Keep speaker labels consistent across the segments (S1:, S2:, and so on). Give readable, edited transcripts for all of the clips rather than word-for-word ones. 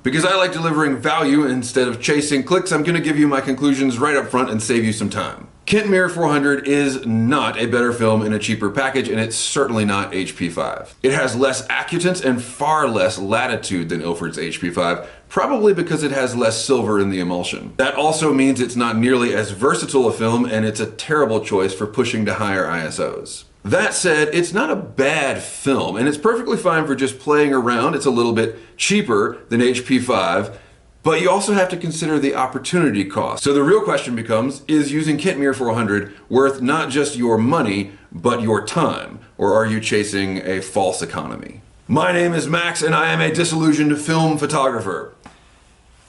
S1: Because I like delivering value instead of chasing clicks, I'm gonna give you my conclusions right up front and save you some time. Kentmere 400 is not a better film in a cheaper package, and it's certainly not HP5. It has less accutance and far less latitude than Ilford's HP5, probably because it has less silver in the emulsion. That also means it's not nearly as versatile a film, and it's a terrible choice for pushing to higher ISOs. That said, it's not a bad film, and it's perfectly fine for just playing around. It's a little bit cheaper than HP5, but you also have to consider the opportunity cost. So the real question becomes, is using Kentmere 400 worth not just your money, but your time? Or are you chasing a false economy? My name is Max, and I am a disillusioned film photographer.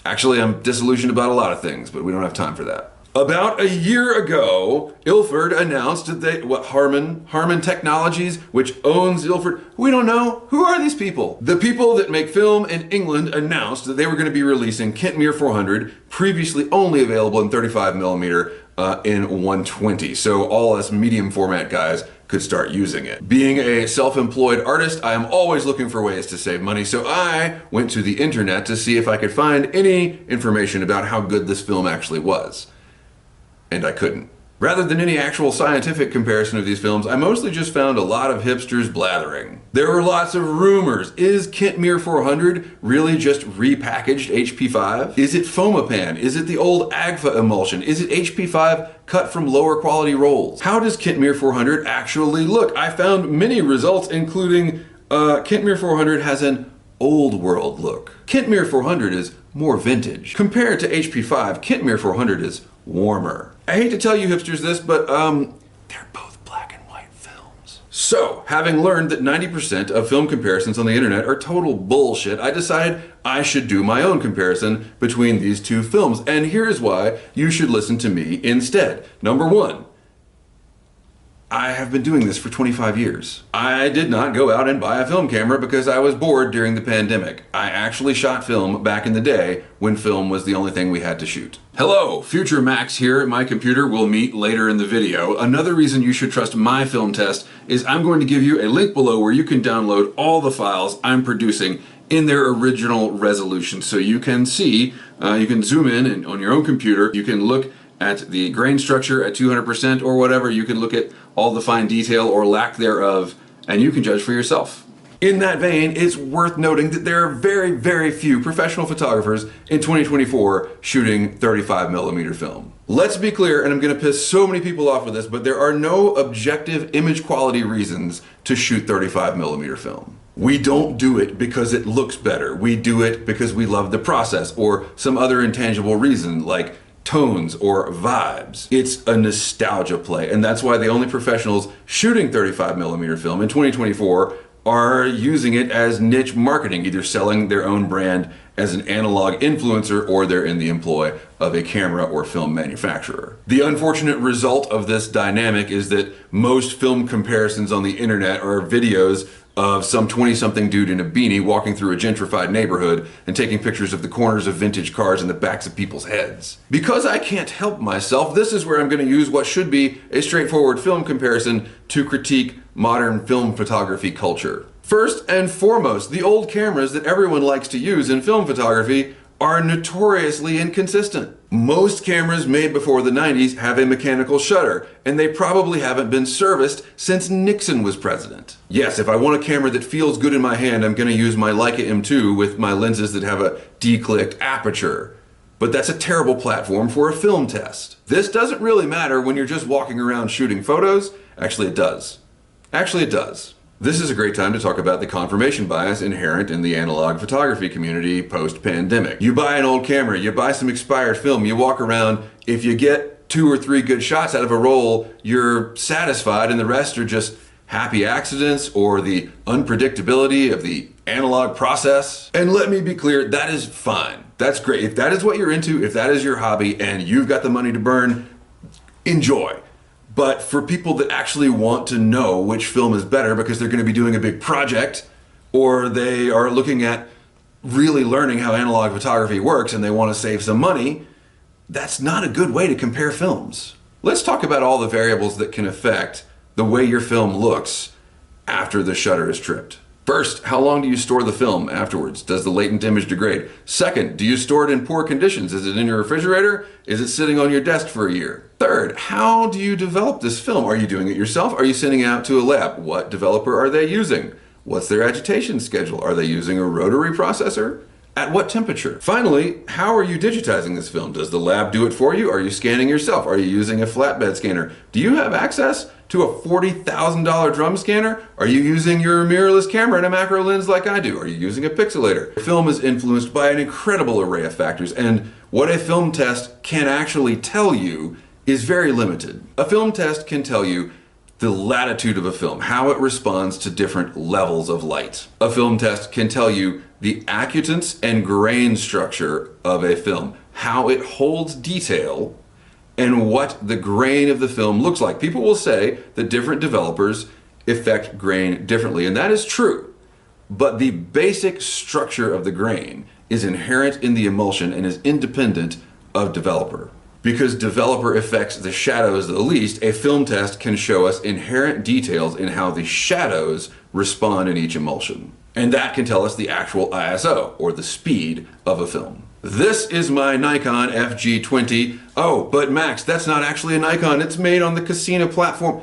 S1: Actually, I'm disillusioned about a lot of things, but we don't have time for that. About a year ago, Ilford announced that Harman Technologies, which owns Ilford, we don't know, who are these people? The people that make film in England announced that they were going to be releasing Kentmere 400, previously only available in 35mm in 120. So all us medium format guys could start using it. Being a self-employed artist, I am always looking for ways to save money, so I went to the internet to see if I could find any information about how good this film actually was. And I couldn't. Rather than any actual scientific comparison of these films, I mostly just found a lot of hipsters blathering. There were lots of rumors. Is Kentmere 400 really just repackaged HP5? Is it Fomapan? Is it the old Agfa emulsion? Is it HP5 cut from lower quality rolls? How does Kentmere 400 actually look? I found many results, including Kentmere 400 has an old world look. Kentmere 400 is more vintage. Compared to HP5, Kentmere 400 is warmer. I hate to tell you hipsters this, but they're both black and white films. So, having learned that 90% of film comparisons on the internet are total bullshit, I decided I should do my own comparison between these two films. And here's why you should listen to me instead. Number one, I have been doing this for 25 years. I did not go out and buy a film camera because I was bored during the pandemic. I actually shot film back in the day when film was the only thing we had to shoot. Hello, Future Max here. My computer will meet later in the video. Another reason you should trust my film test is I'm going to give you a link below where you can download all the files I'm producing in their original resolution. So you can see, you can zoom in and on your own computer, you can look at the grain structure at 200% or whatever, you can look at all the fine detail or lack thereof, and you can judge for yourself. In that vein, it's worth noting that there are very, very few professional photographers in 2024 shooting 35mm film. Let's be clear, and I'm gonna piss so many people off with this, but there are no objective image quality reasons to shoot 35mm film. We don't do it because it looks better. We do it because we love the process or some other intangible reason like tones or vibes. It's a nostalgia play, and that's why the only professionals shooting 35mm film in 2024 are using it as niche marketing, either selling their own brand as an analog influencer or they're in the employ of a camera or film manufacturer. The unfortunate result of this dynamic is that most film comparisons on the internet are videos of some 20-something dude in a beanie walking through a gentrified neighborhood and taking pictures of the corners of vintage cars and the backs of people's heads. Because I can't help myself, this is where I'm going to use what should be a straightforward film comparison to critique modern film photography culture. First and foremost, the old cameras that everyone likes to use in film photography are notoriously inconsistent. Most cameras made before the 90s have a mechanical shutter, and they probably haven't been serviced since Nixon was president. Yes, if I want a camera that feels good in my hand, I'm gonna use my Leica M2 with my lenses that have a declicked aperture. But that's a terrible platform for a film test. This doesn't really matter when you're just walking around shooting photos. Actually, it does. Actually, it does. This is a great time to talk about the confirmation bias inherent in the analog photography community post-pandemic. You buy an old camera, you buy some expired film, you walk around, if you get 2 or 3 good shots out of a roll, you're satisfied, and the rest are just happy accidents or the unpredictability of the analog process. And let me be clear, that is fine. That's great. If that is what you're into, if that is your hobby, and you've got the money to burn, enjoy. But for people that actually want to know which film is better because they're going to be doing a big project, or they are looking at really learning how analog photography works and they want to save some money, that's not a good way to compare films. Let's talk about all the variables that can affect the way your film looks after the shutter is tripped. First, how long do you store the film afterwards? Does the latent image degrade? Second, do you store it in poor conditions? Is it in your refrigerator? Is it sitting on your desk for a year? Third, how do you develop this film? Are you doing it yourself? Are you sending it out to a lab? What developer are they using? What's their agitation schedule? Are they using a rotary processor? At what temperature? Finally, how are you digitizing this film? Does the lab do it for you? Are you scanning yourself? Are you using a flatbed scanner? Do you have access to a $40,000 drum scanner? Are you using your mirrorless camera and a macro lens like I do? Are you using a pixelator? Film is influenced by an incredible array of factors, and what a film test can actually tell you is very limited. A film test can tell you the latitude of a film, how it responds to different levels of light. A film test can tell you the acutance and grain structure of a film, how it holds detail, and what the grain of the film looks like. People will say that different developers affect grain differently, and that is true. But the basic structure of the grain is inherent in the emulsion and is independent of developer. Because developer affects the shadows the least, a film test can show us inherent details in how the shadows respond in each emulsion. And that can tell us the actual ISO, or the speed of a film. This is my Nikon FG20. Oh, but Max, that's not actually a Nikon. It's made on the Casino platform.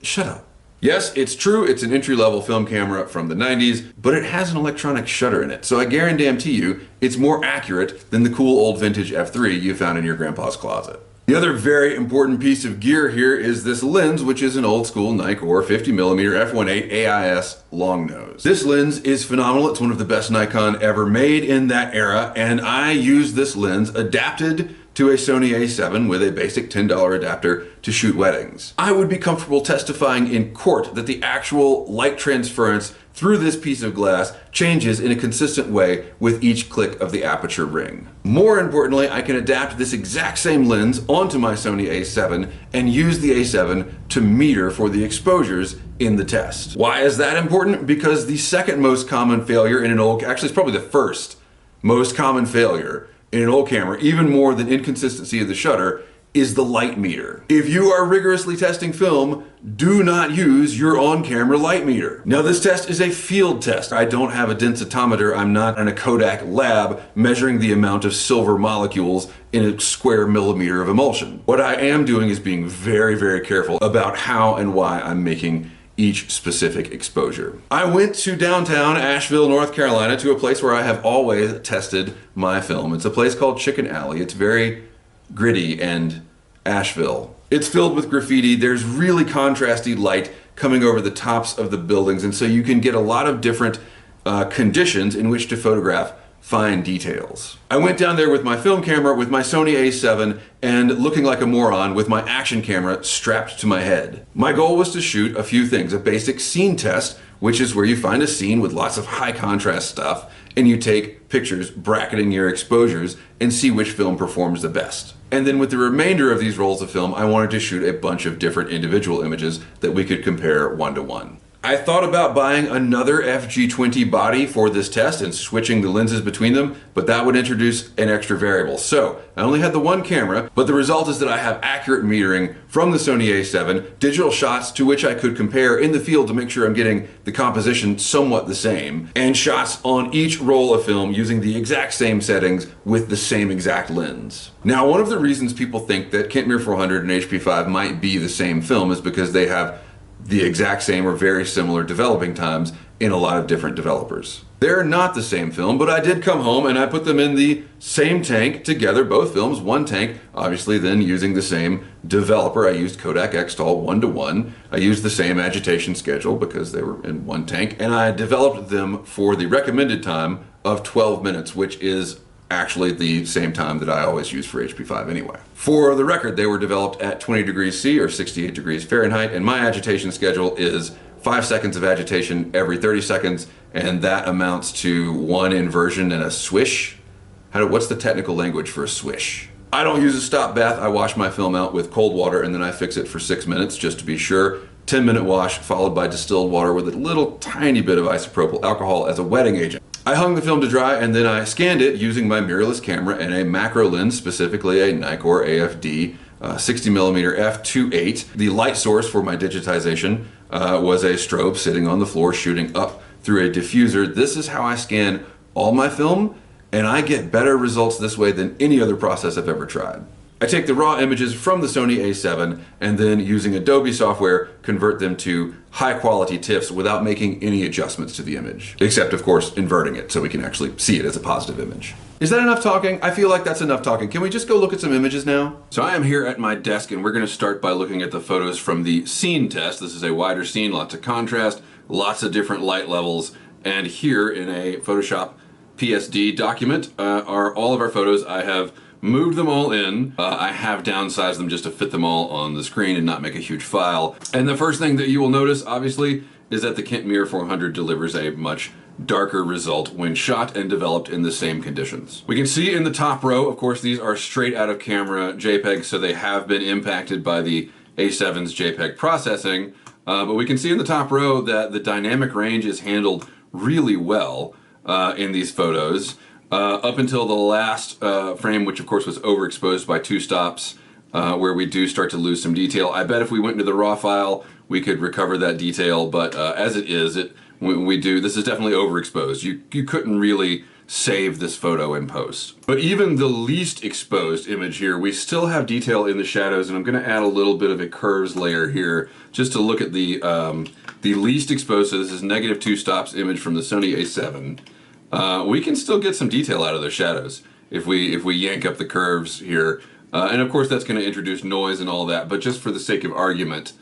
S1: Shut up. Yes, it's true, it's an entry-level film camera from the 90s, but it has an electronic shutter in it, so I guarantee you it's more accurate than the cool old vintage F3 you found in your grandpa's closet. The other very important piece of gear here is this lens, which is an old school Nikon 50mm f1.8 AIS long nose. This lens is phenomenal. It's one of the best Nikon ever made in that era, and I use this lens adapted to a Sony A7 with a basic $10 adapter to shoot weddings. I would be comfortable testifying in court that the actual light transference through this piece of glass changes in a consistent way with each click of the aperture ring. More importantly, I can adapt this exact same lens onto my Sony A7 and use the A7 to meter for the exposures in the test. Why is that important? Because the second most common failure in an old, actually it's probably the first most common failure in an old camera, even more than inconsistency of the shutter, is the light meter. If you are rigorously testing film, do not use your on-camera light meter. Now this test is a field test. I don't have a densitometer. I'm not in a Kodak lab measuring the amount of silver molecules in a square millimeter of emulsion. What I am doing is being very, very careful about how and why I'm making each specific exposure. I went to downtown Asheville, North Carolina, to a place where I have always tested my film. It's a place called Chicken Alley. It's very gritty and Asheville. It's filled with graffiti. There's really contrasty light coming over the tops of the buildings, and so you can get a lot of different conditions in which to photograph fine details. I went down there with my film camera, with my Sony A7, and looking like a moron with my action camera strapped to my head. My goal was to shoot a few things: a basic scene test, which is where you find a scene with lots of high contrast stuff, and you take pictures bracketing your exposures and see which film performs the best. And then with the remainder of these rolls of film, I wanted to shoot a bunch of different individual images that we could compare one-to-one. I thought about buying another FG20 body for this test and switching the lenses between them, but that would introduce an extra variable. So I only had the one camera, but the result is that I have accurate metering from the Sony A7, digital shots to which I could compare in the field to make sure I'm getting the composition somewhat the same, and shots on each roll of film using the exact same settings with the same exact lens. Now, one of the reasons people think that Kentmere 400 and HP5 might be the same film is because they have the exact same or very similar developing times in a lot of different developers. They're not the same film, but I did come home and I put them in the same tank together, both films, one tank, obviously then using the same developer. I used Kodak Xtol 1:1. I used the same agitation schedule because they were in one tank, and I developed them for the recommended time of 12 minutes, which is actually the same time that I always use for HP5 anyway. For the record, they were developed at 20 degrees C or 68 degrees Fahrenheit, and my agitation schedule is 5 seconds of agitation every 30 seconds, and that amounts to 1 inversion and a swish. What's the technical language for a swish? I don't use a stop bath. I wash my film out with cold water and then I fix it for 6 minutes just to be sure. 10-minute wash followed by distilled water with a little tiny bit of isopropyl alcohol as a wetting agent. I hung the film to dry and then I scanned it using my mirrorless camera and a macro lens, specifically a Nikon AFD 60mm f2.8. The light source for my digitization was a strobe sitting on the floor shooting up through a diffuser. This is how I scan all my film, and I get better results this way than any other process I've ever tried. I take the raw images from the Sony a7 and then, using Adobe software, convert them to high quality TIFFs without making any adjustments to the image. Except, of course, inverting it so we can actually see it as a positive image. Is that enough talking? I feel like that's enough talking. Can we just go look at some images now? So I am here at my desk, and we're going to start by looking at the photos from the scene test. This is a wider scene, lots of contrast, lots of different light levels, and here in a Photoshop PSD document are all of our photos. I have moved them all in. I have downsized them just to fit them all on the screen and not make a huge file. And the first thing that you will notice, obviously, is that the Kentmere 400 delivers a much darker result when shot and developed in the same conditions. We can see in the top row, of course, these are straight out of camera JPEGs, so they have been impacted by the A7's JPEG processing. But we can see in the top row that the dynamic range is handled really well in these photos. Up until the last frame, which of course was overexposed by 2 stops, where we do start to lose some detail. I bet if we went into the raw file, we could recover that detail, but as it is, this is definitely overexposed. You couldn't really save this photo in post. But even the least exposed image here, we still have detail in the shadows, and I'm going to add a little bit of a curves layer here just to look at the least exposed. So this is -2 stops image from the Sony a7. We can still get some detail out of those shadows if we yank up the curves here. And of course that's going to introduce noise and all that, but just for the sake of argument,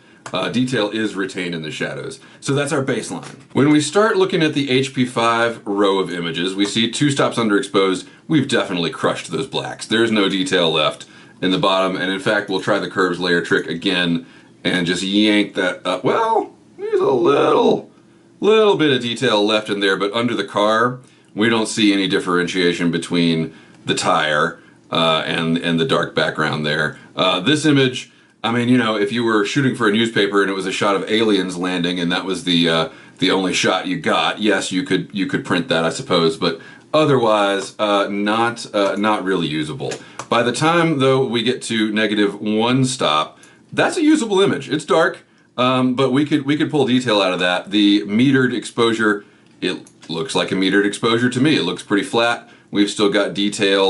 S1: detail is retained in the shadows. So that's our baseline. When we start looking at the HP5 row of images, we see 2 stops underexposed. We've definitely crushed those blacks. There's no detail left in the bottom, and in fact we'll try the curves layer trick again and just yank that up. Well, there's a little bit of detail left in there, but under the car, we don't see any differentiation between the tire and the dark background there. This image, I mean, you know, if you were shooting for a newspaper and it was a shot of aliens landing and that was the only shot you got, yes, you could print that, I suppose, but otherwise, not really usable. By the time, though, we get to -1 stop, that's a usable image. It's dark, but we could pull detail out of that. The metered exposure, it looks like a metered exposure to me. It looks pretty flat. We've still got detail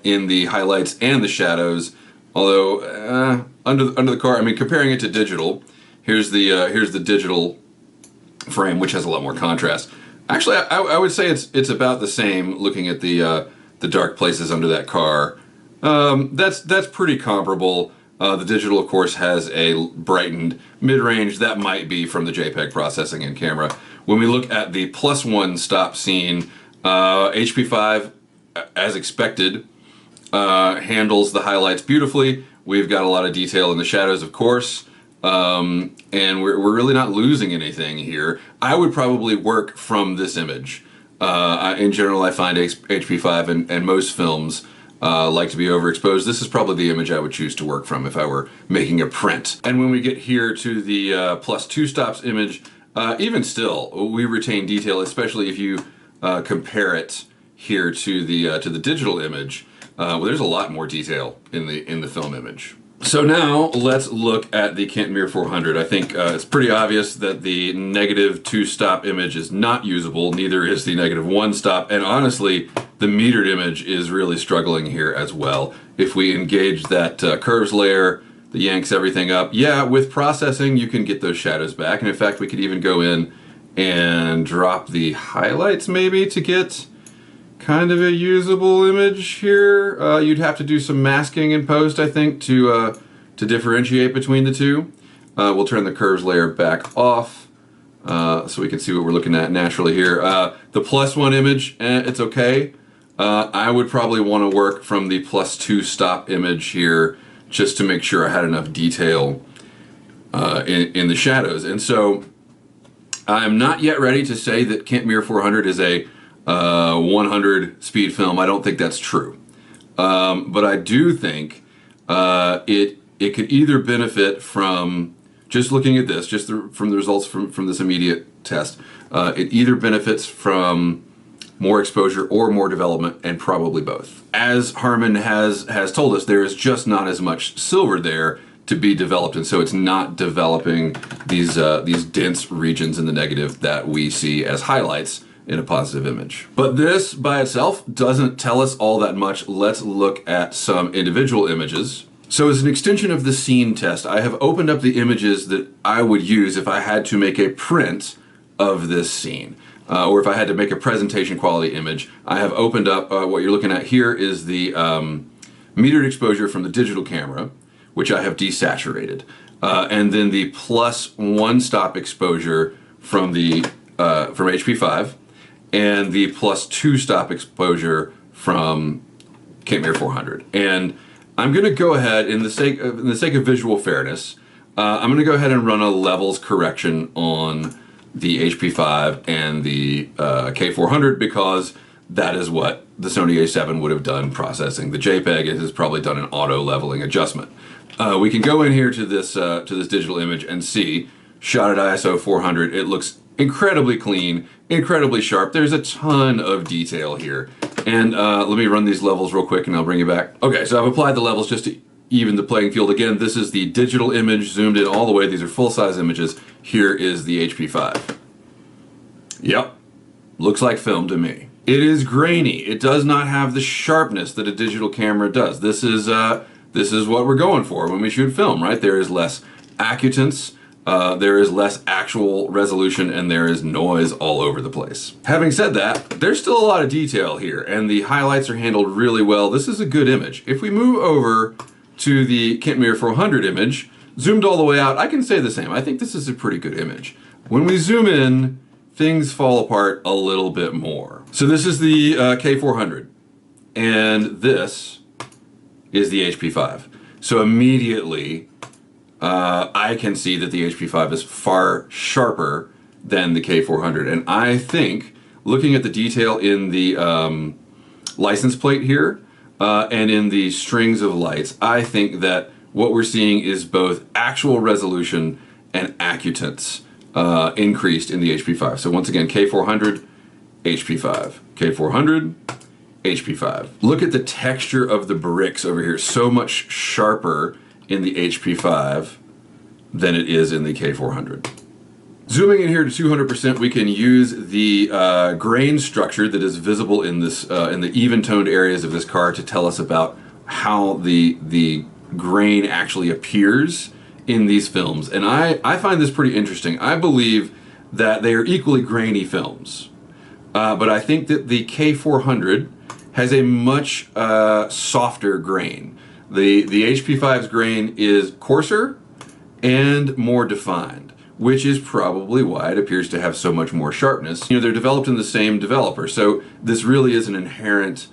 S1: in the highlights and the shadows, although under the car, I mean, comparing it to digital, here's the digital frame, which has a lot more contrast. Actually, I would say it's about the same. Looking at the dark places under that car, that's pretty comparable. The digital, of course, has a brightened mid-range. That might be from the JPEG processing in camera. When we look at the +1 stop scene, HP5, as expected, handles the highlights beautifully. We've got a lot of detail in the shadows, of course, and we're really not losing anything here. I would probably work from this image. In general, I find HP5 and most films like to be overexposed. This is probably the image I would choose to work from if I were making a print. And when we get here to the +2 stops image, even still, we retain detail, especially if you compare it here to the digital image. Well, there's a lot more detail in the film image. So now let's look at the Kentmere 400. I think it's pretty obvious that the -2 stop image is not usable. Neither is the -1 stop, and honestly, the metered image is really struggling here as well. If we engage that curves layer, that yanks everything up. Yeah, with processing, you can get those shadows back. And in fact, we could even go in and drop the highlights maybe to get kind of a usable image here. You'd have to do some masking in post, I think, to differentiate between the two. We'll turn the curves layer back off so we can see what we're looking at naturally here. The +1 image, it's okay. I would probably want to work from the +2 stop image here, just to make sure I had enough detail in the shadows. And so I'm not yet ready to say that Kentmere 400 is a 100 speed film. I don't think that's true. But I do think it could either benefit from, just looking at this, from the results from this immediate test, it either benefits from more exposure or more development, and probably both. As Harman has told us, there is just not as much silver there to be developed, and so it's not developing these dense regions in the negative that we see as highlights in a positive image. But this by itself doesn't tell us all that much. Let's look at some individual images. So as an extension of the scene test, I have opened up the images that I would use if I had to make a print of this scene. Or if I had to make a presentation quality image. I have opened up, what you're looking at here is the metered exposure from the digital camera, which I have desaturated. And then the +1 stop exposure from the from HP5, and the +2 stop exposure from Kentmere 400. And I'm going to go ahead, in the sake of visual fairness, I'm going to go ahead and run a levels correction on the HP5 and the K400, because that is what the Sony A7 would have done processing the JPEG. It has probably done an auto leveling adjustment. We can go in here to this digital image and see, shot at ISO 400, it looks incredibly clean, incredibly sharp. There's a ton of detail here. And let me run these levels real quick and I'll bring you back. Okay, so I've applied the levels just to even the playing field. Again, this is the digital image zoomed in all the way. These are full-size images. Here is the HP5. Yep, looks like film to me. It is grainy. It does not have the sharpness that a digital camera does. This is what we're going for when we shoot film, right? There is less acutance, there is less actual resolution, and there is noise all over the place. Having said that, there's still a lot of detail here, and the highlights are handled really well. This is a good image. If we move over to the Kentmere 400 image, zoomed all the way out, I can say the same. I think this is a pretty good image. When we zoom in, things fall apart a little bit more. So this is the K400, and this is the HP5. So immediately, I can see that the HP5 is far sharper than the K400. And I think, looking at the detail in the license plate here, and in the strings of lights, I think that what we're seeing is both actual resolution and acutance increased in the HP5. So once again, K400, HP5, K400, HP5. Look at the texture of the bricks over here. So much sharper in the HP5 than it is in the K400. Zooming in here to 200%, we can use the grain structure that is visible in this in the even-toned areas of this car to tell us about how the grain actually appears in these films. And I find this pretty interesting. I believe that they are equally grainy films. But I think that the K400 has a much softer grain. The HP5's grain is coarser and more defined, which is probably why it appears to have so much more sharpness. You know, they're developed in the same developer, so this really is an inherent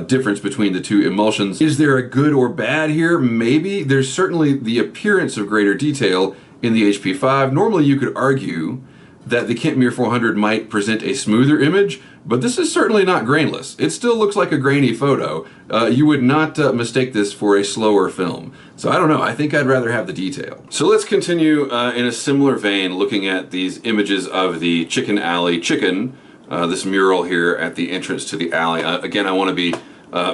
S1: difference between the two emulsions. Is there a good or bad here? Maybe. There's certainly the appearance of greater detail in the HP5. Normally you could argue that the Kentmere 400 might present a smoother image, but this is certainly not grainless. It still looks like a grainy photo. You would not mistake this for a slower film. So I don't know, I think I'd rather have the detail. So let's continue in a similar vein, looking at these images of the Chicken Alley Chicken, this mural here at the entrance to the alley. Again, I want to be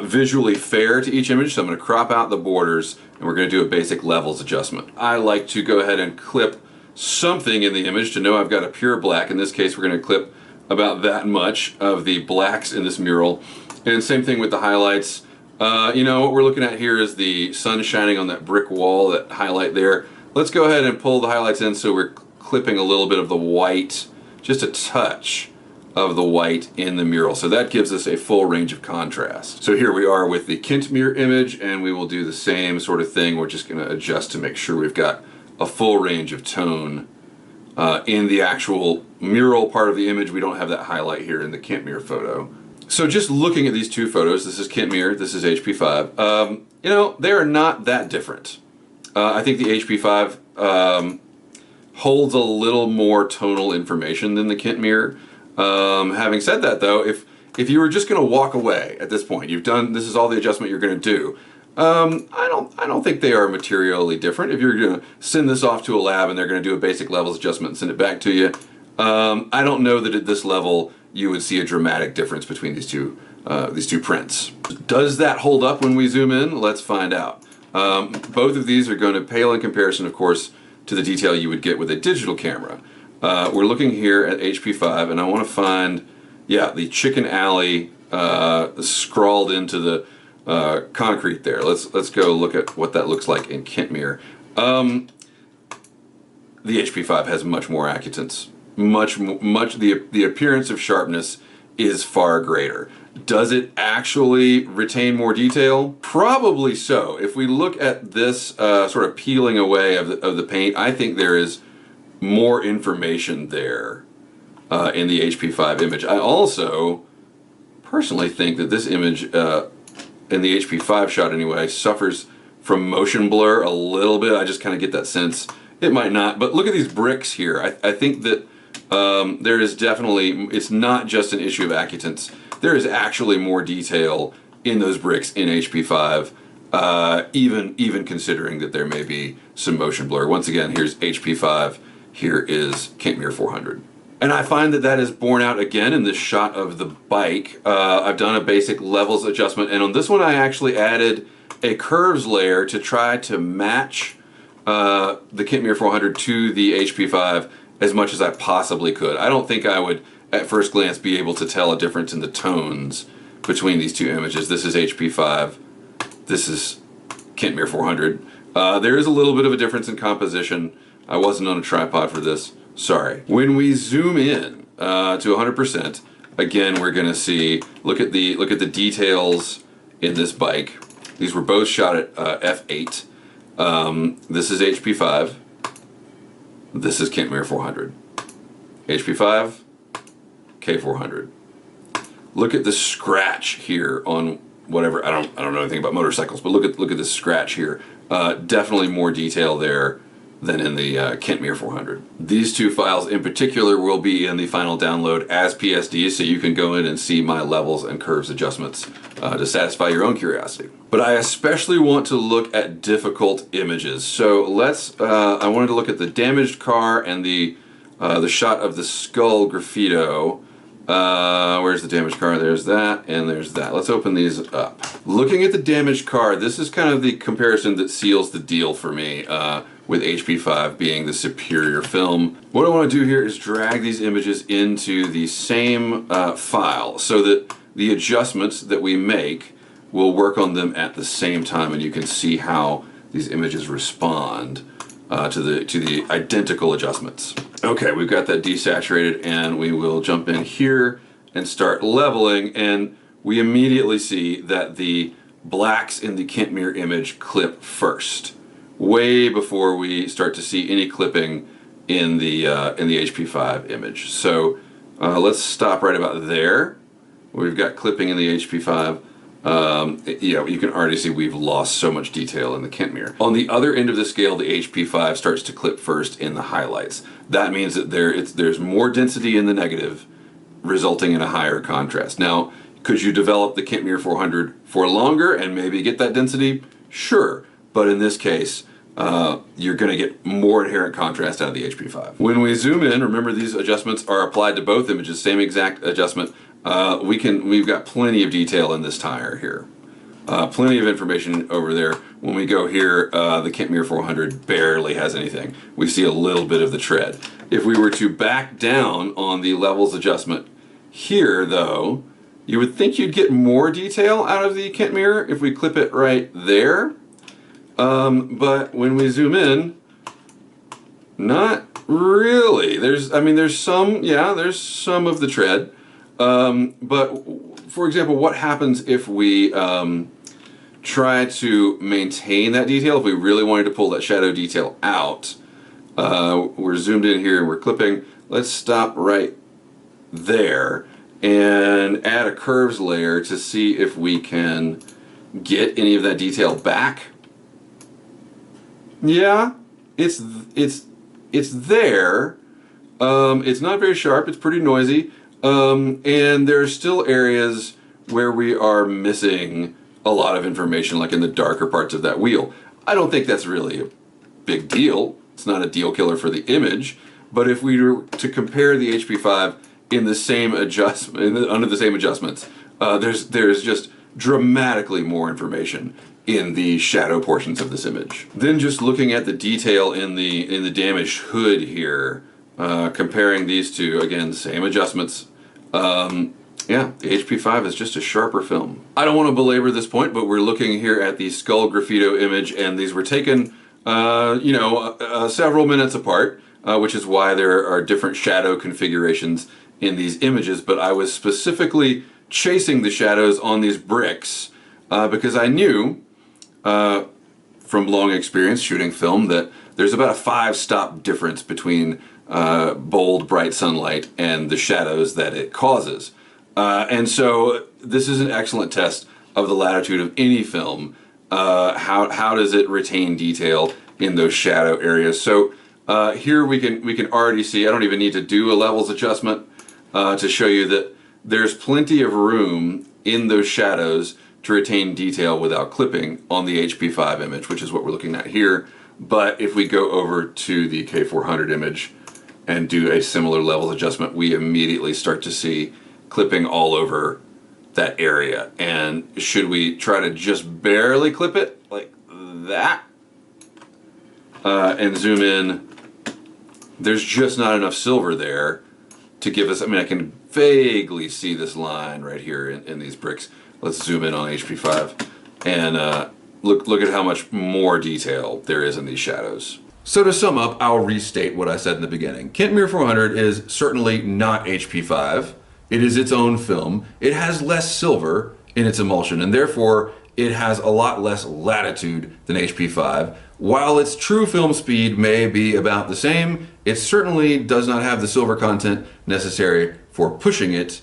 S1: visually fair to each image, so I'm going to crop out the borders, and we're going to do a basic levels adjustment. I like to go ahead and clip something in the image to know I've got a pure black. In this case, we're going to clip about that much of the blacks in this mural. And same thing with the highlights. You know, what we're looking at here is the sun shining on that brick wall, that highlight there. Let's go ahead and pull the highlights in, so we're clipping a little bit of the white, just a touch of the white in the mural. So that gives us a full range of contrast. So here we are with the Kentmere image, and we will do the same sort of thing. We're just going to adjust to make sure we've got a full range of tone in the actual mural part of the image. We don't have that highlight here in the Kentmere photo. So just looking at these two photos, this is Kentmere, this is HP5, you know, they are not that different. I think the HP5 holds a little more tonal information than the Kentmere. Having said that though, if you were just going to walk away at this point, this is all the adjustment you're going to do, I don't think they are materially different. If you're going to send this off to a lab and they're going to do a basic levels adjustment and send it back to you, I don't know that at this level you would see a dramatic difference between these two prints. Does that hold up when we zoom in? Let's find out. Both of these are going to pale in comparison, of course, to the detail you would get with a digital camera. We're looking here at HP5, and I want to find, yeah, the chicken alley scrawled into the concrete there. Let's go look at what that looks like in Kentmere. The HP5 has much more accutance. The appearance of sharpness is far greater. Does it actually retain more detail? Probably so. If we look at this sort of peeling away of the paint, I think there is more information there in the HP5 image. I also personally think that this image, in the HP5 shot anyway, suffers from motion blur a little bit. I just kind of get that sense. It might not, but look at these bricks here. I think that there is definitely, it's not just an issue of accutance. There is actually more detail in those bricks in HP5, even considering that there may be some motion blur. Once again, here's HP5, here is Kentmere 400. And I find that is borne out again in this shot of the bike. I've done a basic levels adjustment, and on this one I actually added a curves layer to try to match the Kentmere 400 to the HP5 as much as I possibly could. I don't think I would, at first glance, be able to tell a difference in the tones between these two images. This is HP5, this is Kentmere 400. There is a little bit of a difference in composition. I wasn't on a tripod for this, sorry. When we zoom in to 100%, again we're gonna see, look at the details in this bike. These were both shot at f8. This is HP5. This is Kentmere 400. HP5, K400. Look at the scratch here on whatever. I don't know anything about motorcycles, but look at this scratch here. Definitely more detail there than in the Kentmere 400. These two files in particular will be in the final download as PSDs, so you can go in and see my levels and curves adjustments to satisfy your own curiosity. But I especially want to look at difficult images. So I wanted to look at the damaged car and the shot of the skull graffito. Where's the damaged car? There's that, and there's that. Let's open these up. Looking at the damaged car, this is kind of the comparison that seals the deal for me, with HP5 being the superior film. What I want to do here is drag these images into the same file so that the adjustments that we make will work on them at the same time, and you can see how these images respond to the identical adjustments. Okay, we've got that desaturated, and we will jump in here and start leveling, and we immediately see that the blacks in the Kentmere image clip first, way before we start to see any clipping in the HP5 image. So let's stop right about there. We've got clipping in the HP5. Yeah, you can already see we've lost so much detail in the Kentmere. On the other end of the scale, the HP5 starts to clip first in the highlights. That means that there's more density in the negative, resulting in a higher contrast. Now, could you develop the Kentmere 400 for longer and maybe get that density? Sure, but in this case, you're going to get more inherent contrast out of the HP5. When we zoom in, remember these adjustments are applied to both images, same exact adjustment. We've got plenty of detail in this tire here. Plenty of information over there. When we go here, the Kentmere 400 barely has anything. We see a little bit of the tread. If we were to back down on the levels adjustment here, though, you would think you'd get more detail out of the Kentmere if we clip it right there. But when we zoom in, not really. There's some, yeah, there's some of the tread. But for example, what happens if we try to maintain that detail? If we really wanted to pull that shadow detail out, we're zoomed in here and we're clipping. Let's stop right there and add a curves layer to see if we can get any of that detail back. Yeah, it's there. It's not very sharp. It's pretty noisy. And there are still areas where we are missing a lot of information, like in the darker parts of that wheel. I don't think that's really a big deal. It's not a deal killer for the image. But if we were to compare the HP5 in the same adjustment, under the same adjustments, there's just dramatically more information in the shadow portions of this image. Then just looking at the detail in the damaged hood here, comparing these two, again, same adjustments. Yeah, the HP5 is just a sharper film. I don't want to belabor this point, but we're looking here at the skull graffito image, and these were taken, several minutes apart, which is why there are different shadow configurations in these images. But I was specifically chasing the shadows on these bricks because I knew from long experience shooting film that there's about a 5-stop difference between bold, bright sunlight and the shadows that it causes. And so this is an excellent test of the latitude of any film. How does it retain detail in those shadow areas? So here we can already see, I don't even need to do a levels adjustment to show you that there's plenty of room in those shadows to retain detail without clipping on the HP5 image, which is what we're looking at here. But if we go over to the K400 image and do a similar levels adjustment, we immediately start to see clipping all over that area. And should we try to just barely clip it like that and zoom in, there's just not enough silver there to give us, I mean, I can vaguely see this line right here in these bricks. Let's zoom in on HP5 and look at how much more detail there is in these shadows. So to sum up, I'll restate what I said in the beginning. Kentmere 400 is certainly not HP5. It is its own film. It has less silver in its emulsion, and therefore it has a lot less latitude than HP5. While its true film speed may be about the same, it certainly does not have the silver content necessary for pushing it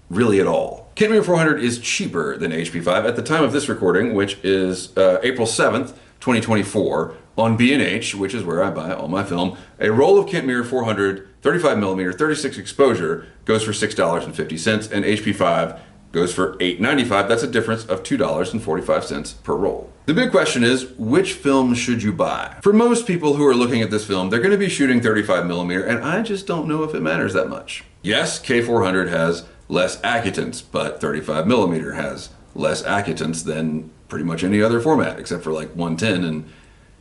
S1: really at all. Kentmere 400 is cheaper than HP5 at the time of this recording, which is April 7th, 2024, on B&H, which is where I buy all my film. A roll of Kentmere 400 35mm 36 exposure goes for $6.50, and HP5 goes for $8.95. That's a difference of $2.45 per roll. The big question is, which film should you buy? For most people who are looking at this film, they're going to be shooting 35mm, and I just don't know if it matters that much. Yes, K400 has less accutance, but 35mm has less accutance than pretty much any other format, except for like 110, and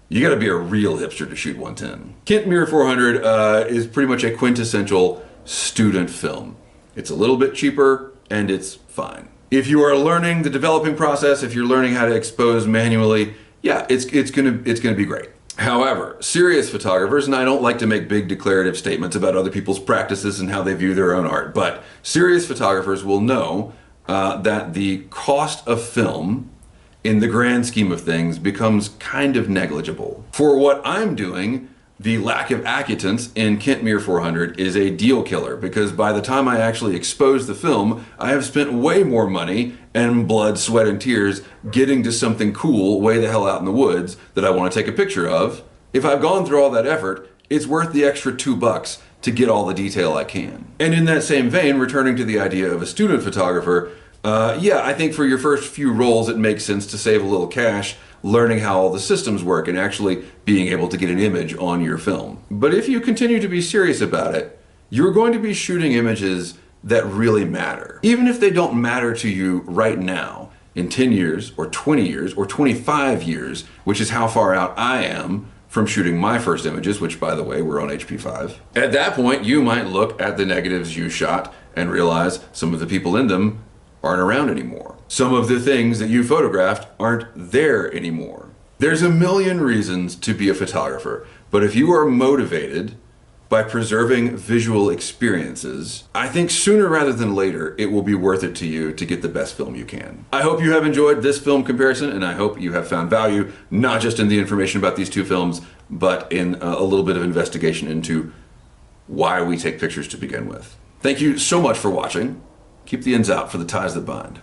S1: you gotta be a real hipster to shoot 110. Kentmere 400 is pretty much a quintessential student film. It's a little bit cheaper, and it's fine. If you are learning the developing process, if you're learning how to expose manually, yeah, it's gonna be great. However, serious photographers, and I don't like to make big declarative statements about other people's practices and how they view their own art, but serious photographers will know that the cost of film in the grand scheme of things becomes kind of negligible. For what I'm doing, the lack of accutance in Kentmere 400 is a deal killer, because by the time I actually expose the film, I have spent way more money and blood, sweat, and tears getting to something cool way the hell out in the woods that I want to take a picture of. If I've gone through all that effort, it's worth the extra $2 to get all the detail I can. And in that same vein, returning to the idea of a student photographer, yeah, I think for your first few rolls it makes sense to save a little cash learning how all the systems work and actually being able to get an image on your film. But if you continue to be serious about it, you're going to be shooting images that really matter. Even if they don't matter to you right now, in 10 years or 20 years or 25 years, which is how far out I am from shooting my first images, which by the way were on HP5. At that point, you might look at the negatives you shot and realize some of the people in them aren't around anymore. Some of the things that you photographed aren't there anymore. There's a million reasons to be a photographer, but if you are motivated by preserving visual experiences, I think sooner rather than later, it will be worth it to you to get the best film you can. I hope you have enjoyed this film comparison, and I hope you have found value, not just in the information about these two films, but in a little bit of investigation into why we take pictures to begin with. Thank you so much for watching. Keep the ends out for the ties that bind.